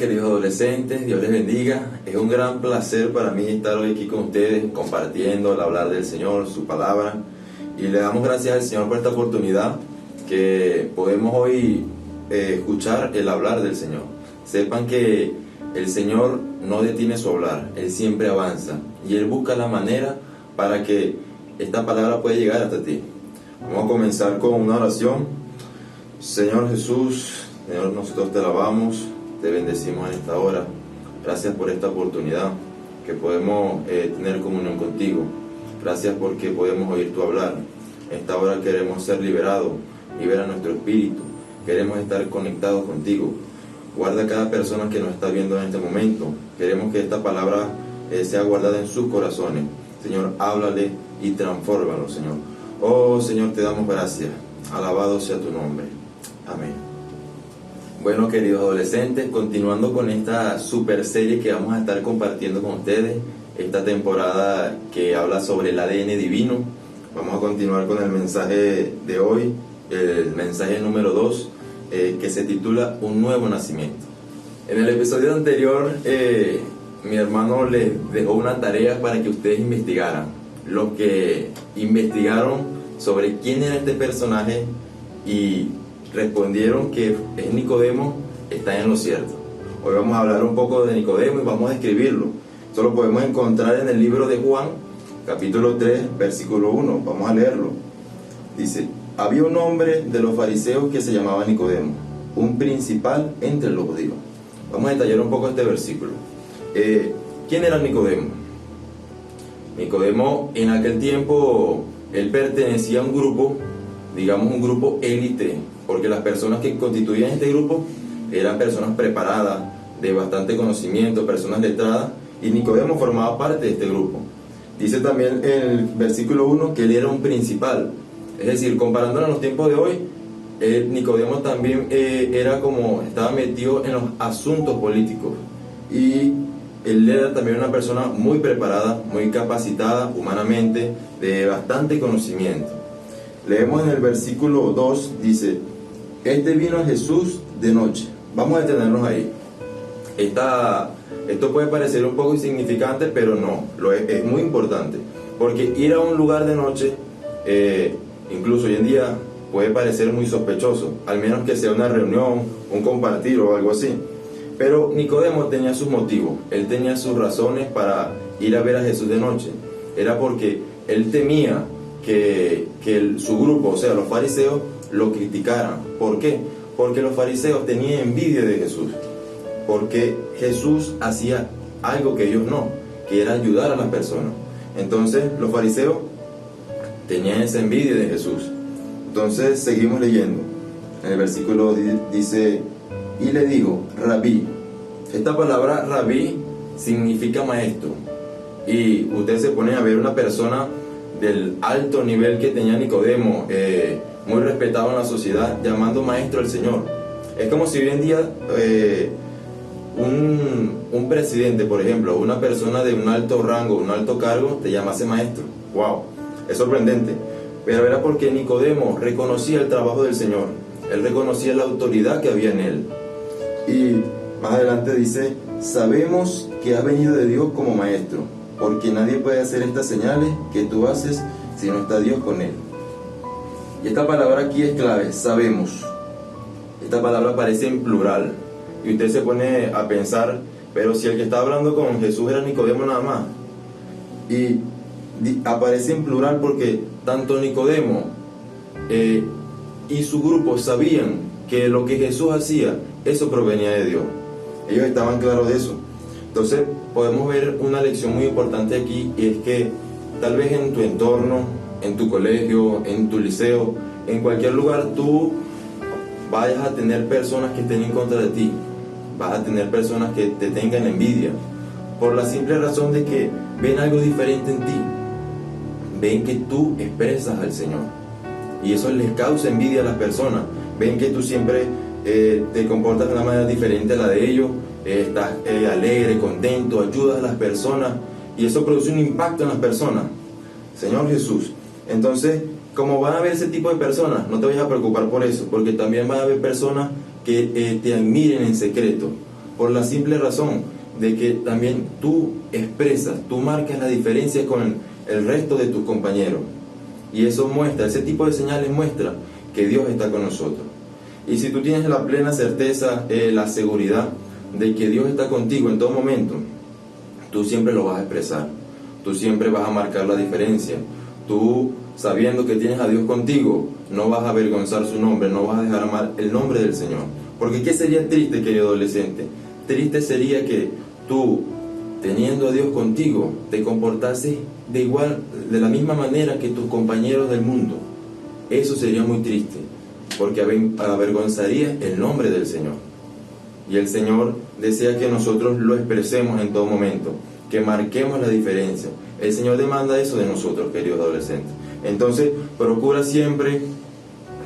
queridos adolescentes, Dios les bendiga. Es un gran placer para mí estar hoy aquí con ustedes compartiendo el hablar del Señor, su palabra, y le damos gracias al Señor por esta oportunidad que podemos hoy escuchar el hablar del Señor. Sepan que el Señor no detiene su hablar, Él siempre avanza y Él busca la manera para que esta palabra pueda llegar hasta ti. Vamos a comenzar con una oración. Señor Jesús, Señor, nosotros te alabamos, te bendecimos en esta hora. Gracias por esta oportunidad que podemos tener comunión contigo. Gracias porque podemos oír tu hablar. En esta hora queremos ser liberados, libera nuestro espíritu. Queremos estar conectados contigo. Guarda a cada persona que nos está viendo en este momento. Queremos que esta palabra sea guardada en sus corazones. Señor, háblale y transfórmalo, Señor. Oh, Señor, te damos gracias. Alabado sea tu nombre. Amén. Bueno, queridos adolescentes, continuando con esta super serie que vamos a estar compartiendo con ustedes, esta temporada que habla sobre el ADN divino, vamos a continuar con el mensaje de hoy, el mensaje número 2, que se titula Un nuevo nacimiento. En el episodio anterior, mi hermano les dejó una tarea para que ustedes investigaran. Los que investigaron sobre quién era este personaje y respondieron que es Nicodemo, está en lo cierto. Hoy vamos a hablar un poco de Nicodemo y vamos a describirlo. Esto lo podemos encontrar en el libro de Juan, capítulo 3, versículo 1. Vamos a leerlo. Dice: había un hombre de los fariseos que se llamaba Nicodemo, un principal entre los judíos. Vamos a detallar un poco este versículo. ¿Quién era Nicodemo? Nicodemo, en aquel tiempo, él pertenecía a un grupo, digamos un grupo élite, porque las personas que constituían este grupo eran personas preparadas, de bastante conocimiento, personas letradas, y Nicodemo formaba parte de este grupo. Dice también en el versículo 1 que él era un principal, es decir, comparándolo en los tiempos de hoy, Nicodemo también estaba metido en los asuntos políticos, y él era también una persona muy preparada, muy capacitada humanamente, de bastante conocimiento. Leemos en el versículo 2, dice: este vino a Jesús de noche. Vamos a detenernos ahí. Esto puede parecer un poco insignificante, pero no, es muy importante, porque ir a un lugar de noche, incluso hoy en día, puede parecer muy sospechoso, al menos que sea una reunión, un compartir o algo así. Pero Nicodemo tenía sus motivos, él tenía sus razones para ir a ver a Jesús de noche. Era porque él temía que su grupo, o sea, los fariseos, lo criticaran. ¿Por qué? Porque los fariseos tenían envidia de Jesús, porque Jesús hacía algo que ellos no, que era ayudar a las personas. Entonces los fariseos tenían esa envidia de Jesús. Entonces seguimos leyendo. En el versículo dice: y le digo, rabí. Esta palabra rabí significa maestro, y ustedes se ponen a ver una persona del alto nivel que tenía Nicodemo, muy respetado en la sociedad, llamando maestro al Señor. Es como si hoy en día un presidente, por ejemplo, una persona de un alto rango, un alto cargo, te llamase maestro. ¡Wow! Es sorprendente. Pero era porque Nicodemo reconocía el trabajo del Señor, él reconocía la autoridad que había en él. Y más adelante dice: sabemos que has venido de Dios como maestro, porque nadie puede hacer estas señales que tú haces si no está Dios con él. Y esta palabra aquí es clave, sabemos. Esta palabra aparece en plural, y usted se pone a pensar, pero si el que está hablando con Jesús era Nicodemo nada más. Y aparece en plural porque tanto Nicodemo y su grupo sabían que lo que Jesús hacía, eso provenía de Dios. Ellos estaban claros de eso. Entonces podemos ver una lección muy importante aquí, y es que tal vez en tu entorno, en tu colegio, en tu liceo, en cualquier lugar, tú vayas a tener personas que estén en contra de ti, vas a tener personas que te tengan envidia, por la simple razón de que ven algo diferente en ti, ven que tú expresas al Señor, y eso les causa envidia a las personas. Ven que tú siempre te comportas de una manera diferente a la de ellos, estás alegre, contento, ayudas a las personas, y eso produce un impacto en las personas. Señor Jesús. Entonces, como van a haber ese tipo de personas, no te vayas a preocupar por eso, porque también van a haber personas que te admiren en secreto, por la simple razón de que también tú expresas, tú marcas la diferencia con el resto de tus compañeros. Y eso muestra, ese tipo de señales muestra que Dios está con nosotros. Y si tú tienes la plena certeza, la seguridad de que Dios está contigo en todo momento, tú siempre lo vas a expresar, tú siempre vas a marcar la diferencia. Tú, sabiendo que tienes a Dios contigo, no vas a avergonzar su nombre, no vas a dejar mal el nombre del Señor. Porque ¿qué sería triste, querido adolescente? Triste sería que tú, teniendo a Dios contigo, te comportases de la misma manera que tus compañeros del mundo. Eso sería muy triste, porque avergonzaría el nombre del Señor. Y el Señor desea que nosotros lo expresemos en todo momento, que marquemos la diferencia. El Señor demanda eso de nosotros, queridos adolescentes. Entonces, procura siempre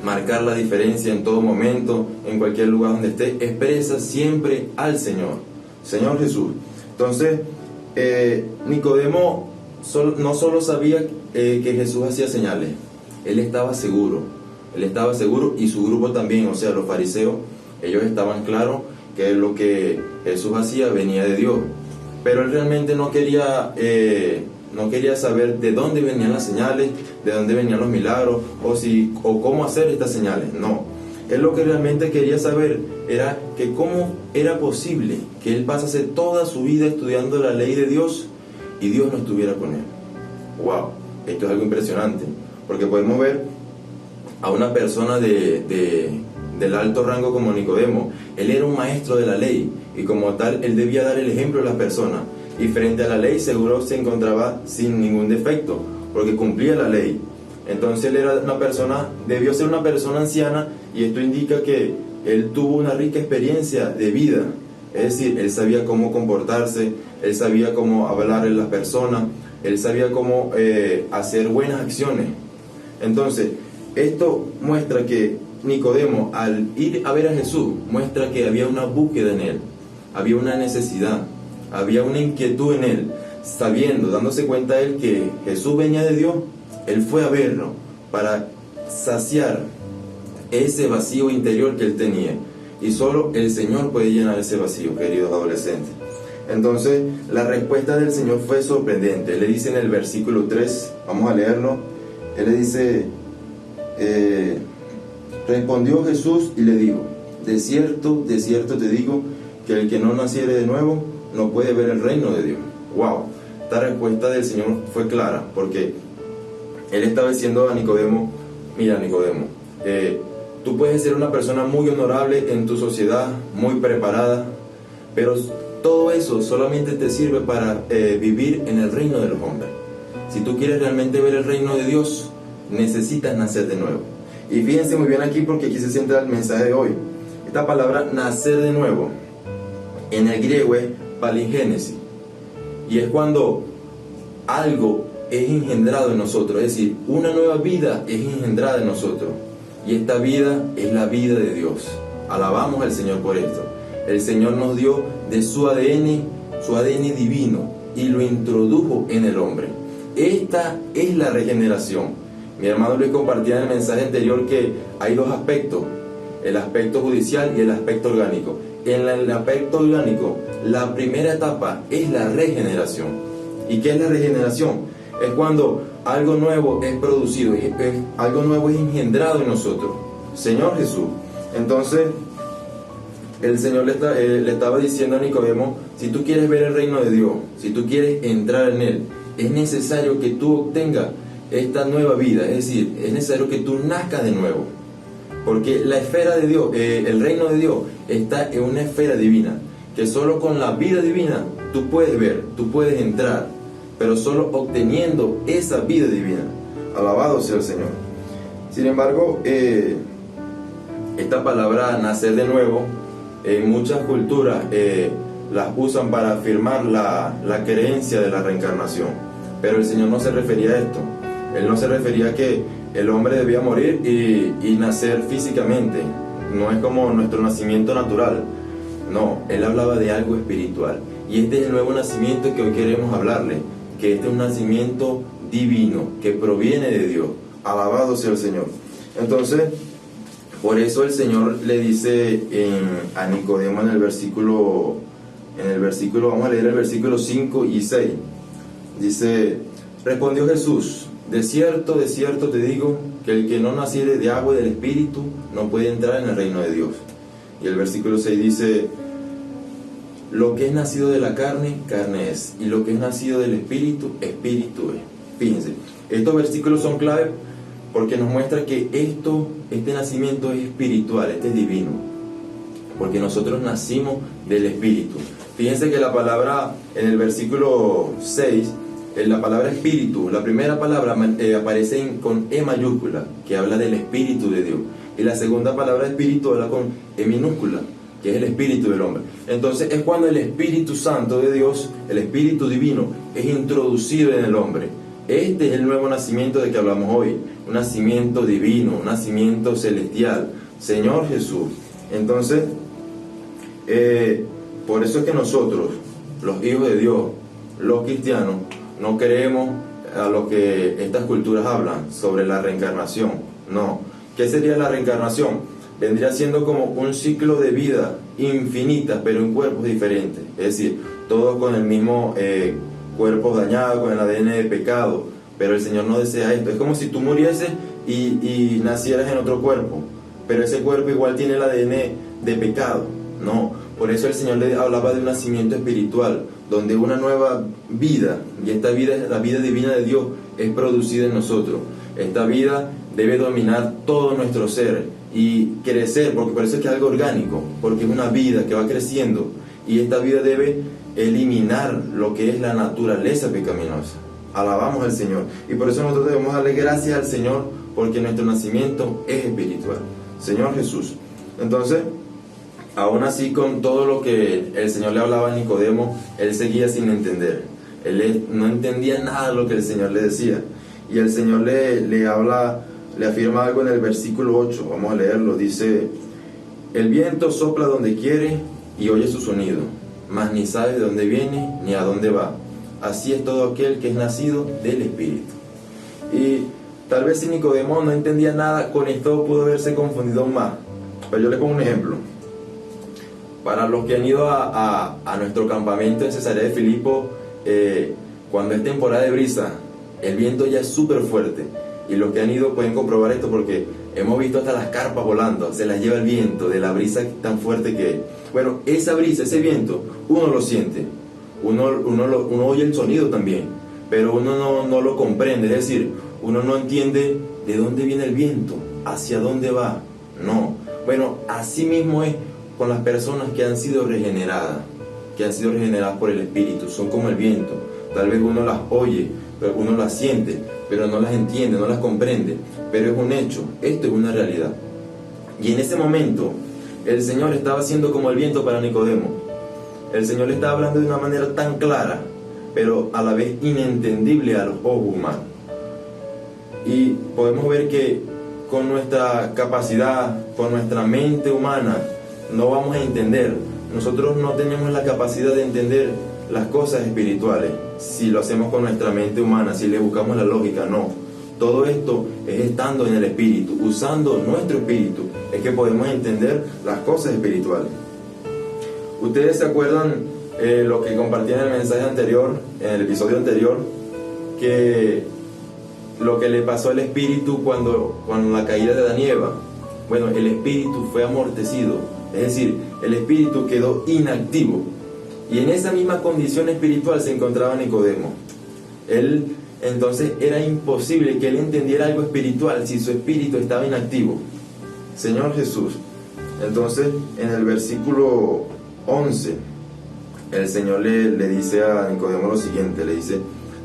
marcar la diferencia en todo momento, en cualquier lugar donde estés. Expresa siempre al Señor, Señor Jesús. Entonces, Nicodemo no solo sabía que Jesús hacía señales, él estaba seguro y su grupo también, o sea, los fariseos, ellos estaban claros que lo que Jesús hacía venía de Dios, pero él realmente no quería saber de dónde venían las señales, de dónde venían los milagros, o cómo hacer estas señales. No, él lo que realmente quería saber era que cómo era posible que él pasase toda su vida estudiando la ley de Dios y Dios no estuviera con él. Wow, esto es algo impresionante, porque podemos ver a una persona del alto rango como Nicodemo. Él era un maestro de la ley y como tal él debía dar el ejemplo a las personas, y frente a la ley seguro se encontraba sin ningún defecto porque cumplía la ley. Entonces él era debió ser una persona anciana, y esto indica que él tuvo una rica experiencia de vida. Es decir, él sabía cómo comportarse, él sabía cómo hablarle a las personas, él sabía cómo hacer buenas acciones. Entonces, esto muestra que Nicodemo, al ir a ver a Jesús, muestra que había una búsqueda en él, había una necesidad, había una inquietud en él, dándose cuenta él que Jesús venía de Dios. Él fue a verlo para saciar ese vacío interior que él tenía, y solo el Señor puede llenar ese vacío, queridos adolescentes. Entonces, la respuesta del Señor fue sorprendente. Él le dice en el versículo 3, vamos a leerlo. Él le dice, respondió Jesús y le dijo, de cierto te digo, que el que no naciere de nuevo no puede ver el reino de Dios. Wow, esta respuesta del Señor fue clara, porque Él estaba diciendo a Nicodemo, mira Nicodemo, tú puedes ser una persona muy honorable en tu sociedad, muy preparada, pero todo eso solamente te sirve para vivir en el reino de los hombres. Si tú quieres realmente ver el reino de Dios, necesitas nacer de nuevo. Y fíjense muy bien aquí, porque aquí se centra el mensaje de hoy. Esta palabra nacer de nuevo en el griego es palingénesis, y es cuando algo es engendrado en nosotros, es decir, una nueva vida es engendrada en nosotros, y esta vida es la vida de Dios. Alabamos al Señor por esto. El Señor nos dio de su ADN divino, y lo introdujo en el hombre. Esta es la regeneración. Mi hermano Luis compartía en el mensaje anterior que hay dos aspectos, el aspecto judicial y el aspecto orgánico. En el aspecto orgánico, la primera etapa es la regeneración. ¿Y qué es la regeneración? Es cuando algo nuevo es producido, algo nuevo es engendrado en nosotros. Señor Jesús. Entonces, el Señor le estaba diciendo a Nicodemo, si tú quieres ver el reino de Dios, si tú quieres entrar en él, es necesario que tú obtengas esta nueva vida, es decir, es necesario que tú nazcas de nuevo. Porque la esfera de Dios, el reino de Dios, está en una esfera divina, que solo con la vida divina tú puedes ver, tú puedes entrar, pero solo obteniendo esa vida divina. Alabado sea el Señor. Sin embargo, esta palabra nacer de nuevo, en muchas culturas las usan para afirmar la creencia de la reencarnación, pero el Señor no se refería a esto. Él no se refería a que el hombre debía morir y nacer físicamente. No es como nuestro nacimiento natural. No, Él hablaba de algo espiritual. Y este es el nuevo nacimiento que hoy queremos hablarle, que este es un nacimiento divino, que proviene de Dios. Alabado sea el Señor. Entonces, por eso el Señor le dice a Nicodemo en el versículo en el versículo, vamos a leer el versículo 5 y 6. Dice: respondió Jesús: de cierto te digo, que el que no naciere de agua y del Espíritu no puede entrar en el reino de Dios. Y el versículo 6 dice: lo que es nacido de la carne, carne es, y lo que es nacido del Espíritu, Espíritu es. Fíjense, estos versículos son clave porque nos muestra que este nacimiento es espiritual, este es divino, porque nosotros nacimos del Espíritu. Fíjense que la palabra en el versículo 6, la palabra espíritu, la primera palabra aparece con E mayúscula, que habla del Espíritu de Dios, y la segunda palabra espíritu habla con E minúscula, que es el espíritu del hombre. Entonces es cuando el Espíritu Santo de Dios, el Espíritu Divino, es introducido en el hombre. Este es el nuevo nacimiento de que hablamos hoy, un nacimiento divino, un nacimiento celestial, Señor Jesús. Entonces, por eso es que nosotros, los hijos de Dios, los cristianos, no creemos a lo que estas culturas hablan sobre la reencarnación. No. ¿Qué sería la reencarnación? Vendría siendo como un ciclo de vida infinita, pero en cuerpos diferentes. Es decir, todos con el mismo cuerpo dañado, con el ADN de pecado. Pero el Señor no desea esto. Es como si tú murieses y nacieras en otro cuerpo, pero ese cuerpo igual tiene el ADN de pecado. No, por eso el Señor le hablaba de un nacimiento espiritual, donde una nueva vida, y esta vida, la vida divina de Dios, es producida en nosotros. Esta vida debe dominar todo nuestro ser y crecer, porque por eso es que es algo orgánico, porque es una vida que va creciendo, y esta vida debe eliminar lo que es la naturaleza pecaminosa. Alabamos al Señor, y por eso nosotros debemos darle gracias al Señor, porque nuestro nacimiento es espiritual. Señor Jesús. Entonces, aún así, con todo lo que el Señor le hablaba a Nicodemo, él seguía sin entender. Él no entendía nada de lo que el Señor le decía. Y el Señor le afirma algo en el versículo 8. Vamos a leerlo. Dice: el viento sopla donde quiere y oye su sonido, mas ni sabe de dónde viene ni a dónde va. Así es todo aquel que es nacido del Espíritu. Y tal vez si Nicodemo no entendía nada, con esto pudo haberse confundido más. Pero yo le pongo un ejemplo. Para los que han ido a nuestro campamento en Cesarea de Filipo, cuando es temporada de brisa, el viento ya es súper fuerte. Y los que han ido pueden comprobar esto, porque hemos visto hasta las carpas volando, se las lleva el viento de la brisa tan fuerte que es. Bueno, esa brisa, ese viento, uno lo siente, uno oye el sonido también, pero uno no lo comprende. Es decir, uno no entiende de dónde viene el viento, hacia dónde va. No. Bueno, así mismo es con las personas que han sido regeneradas por el Espíritu. Son como el viento. Tal vez uno las oye, pero uno las siente, pero no las entiende, no las comprende. Pero es un hecho, esto es una realidad. Y en ese momento, el Señor estaba siendo como el viento para Nicodemo. El Señor le estaba hablando de una manera tan clara, pero a la vez inentendible a los ojos humanos. Y podemos ver que con nuestra capacidad, con nuestra mente humana, no vamos a entender. Nosotros no tenemos la capacidad de entender las cosas espirituales si lo hacemos con nuestra mente humana, si le buscamos la lógica. No, todo esto es estando en el Espíritu, usando nuestro Espíritu, es que podemos entender las cosas espirituales. Ustedes se acuerdan lo que compartí en el mensaje anterior, en el episodio anterior, que lo que le pasó al Espíritu cuando la caída de Adán y Eva. Bueno, el Espíritu fue amortecido, es decir, el Espíritu quedó inactivo. Y en esa misma condición espiritual se encontraba Nicodemo. Entonces era imposible que él entendiera algo espiritual si su espíritu estaba inactivo. Señor Jesús. Entonces, en el versículo 11, el Señor le dice a Nicodemo lo siguiente, le dice: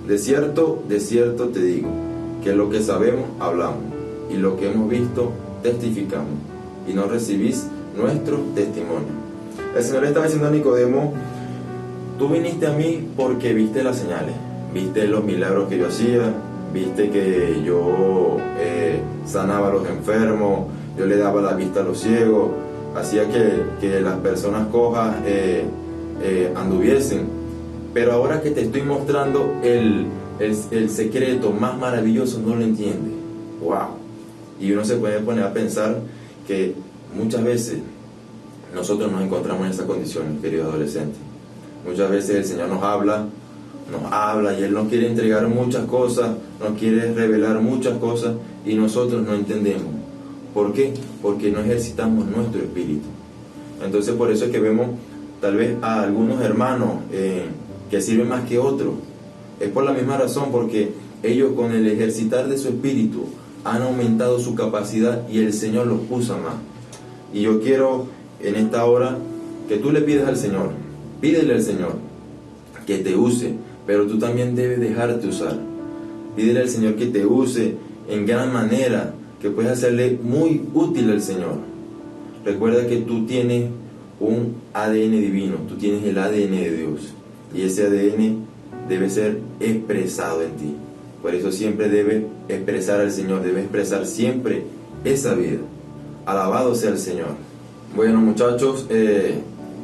de cierto te digo, que lo que sabemos hablamos, y lo que hemos visto testificamos, y no recibís nuestro testimonio. El Señor le estaba diciendo a Nicodemo: tú viniste a mí porque viste las señales, viste los milagros que yo hacía, viste que yo sanaba a los enfermos, yo le daba la vista a los ciegos, hacía que las personas cojas anduviesen. Pero ahora que te estoy mostrando el secreto más maravilloso, no lo entiendes. ¡Wow! Y uno se puede poner a pensar que muchas veces nosotros nos encontramos en esas condiciones, queridos adolescentes. Muchas veces el Señor nos habla y Él nos quiere entregar muchas cosas, nos quiere revelar muchas cosas y nosotros no entendemos. ¿Por qué? Porque no ejercitamos nuestro espíritu. Entonces por eso es que vemos tal vez a algunos hermanos que sirven más que otros. Es por la misma razón, porque ellos con el ejercitar de su espíritu han aumentado su capacidad y el Señor los usa más. Y yo quiero en esta hora que tú le pidas al Señor, pídele al Señor que te use, pero tú también debes dejarte usar. Pídele al Señor que te use en gran manera, que puedas hacerle muy útil al Señor. Recuerda que tú tienes un ADN divino, tú tienes el ADN de Dios, y ese ADN debe ser expresado en ti. Por eso siempre debe expresar al Señor, debe expresar siempre esa vida. Alabado sea el Señor. Bueno, muchachos,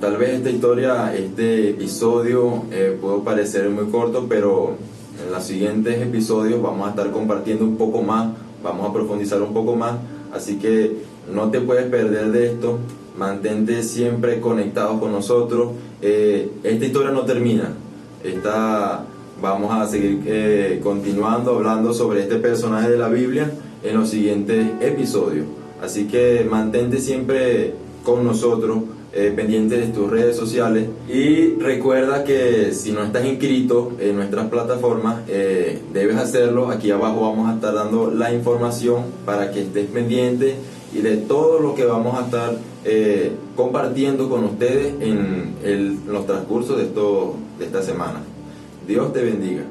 tal vez esta historia, este episodio puede parecer muy corto, pero en los siguientes episodios vamos a estar compartiendo un poco más, vamos a profundizar un poco más, así que no te puedes perder de esto. Mantente siempre conectado con nosotros. Esta historia no termina. Vamos a seguir continuando hablando sobre este personaje de la Biblia en los siguientes episodios. Así que mantente siempre con nosotros, pendiente de tus redes sociales, y recuerda que si no estás inscrito en nuestras plataformas, debes hacerlo. Aquí abajo vamos a estar dando la información para que estés pendiente y de todo lo que vamos a estar compartiendo con ustedes en los transcurso de esta semana. Dios te bendiga.